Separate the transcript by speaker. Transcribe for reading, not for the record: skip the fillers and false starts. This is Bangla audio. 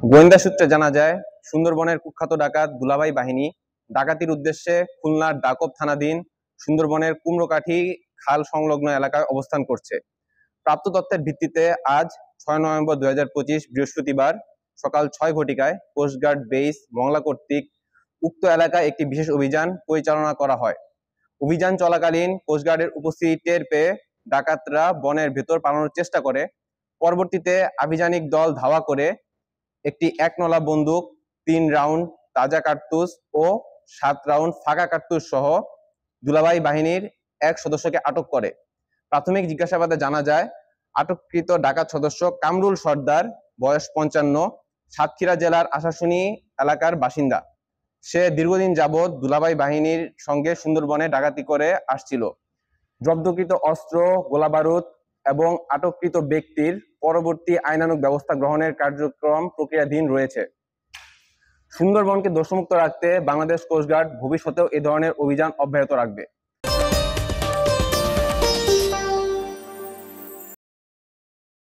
Speaker 1: গোয়েন্দা সূত্রে জানা যায়, সুন্দরবনের কুখ্যাত ডাকাত দুলাভাই বাহিনী ডাকাতির উদ্দেশ্যে খুলনার ডাকব থানাধীন সুন্দরবনের কুমড়োকাঠি খাল সংলগ্ন এলাকায় অবস্থান করছে। প্রাপ্ত তথ্যের ভিত্তিতে আজ 6 নভেম্বর 2025 বৃহস্পতিবার সকাল 6 ঘটিকায় কোস্টগার্ড বেস মংলা কর্তৃক উক্ত এলাকায় একটি বিশেষ অভিযান পরিচালনা করা হয়। অভিযান চলাকালীন কোস্টগার্ডের উপস্থিতি টের পেয়ে ডাকাতরা বনের ভেতর পালানোর চেষ্টা করে। পরবর্তীতে আভিযানিক দল ধাওয়া করে একটি একনলা বন্দুক, 3 রাউন্ড তাজা কার্তুজ ও 7 রাউন্ড ফাঁকা কার্তুজ সহ দুলাভাই বাহিনীর এক সদস্যকে আটক করে। প্রাথমিক জিজ্ঞাসাবাদে জানা যায়, আটককৃত ডাকাত সদস্য কামরুল সর্দার, বয়স 55, সাতক্ষীরা জেলার আশাশুনি এলাকার বাসিন্দা। সে দীর্ঘদিন যাবৎ দুলাভাই বাহিনীর সঙ্গে সুন্দরবনে ডাকাতি করে আসছিল। জব্দকৃত অস্ত্র, গোলাবারুদ এবং আটককৃত ব্যক্তির পরবর্তী আইনানুগ ব্যবস্থা গ্রহণের কার্যক্রম প্রক্রিয়াধীন রয়েছে। সুন্দরবনকে দোষমুক্ত রাখতে বাংলাদেশ কোস্টগার্ড ভবিষ্যতেও এ ধরনের অভিযান অব্যাহত রাখবে।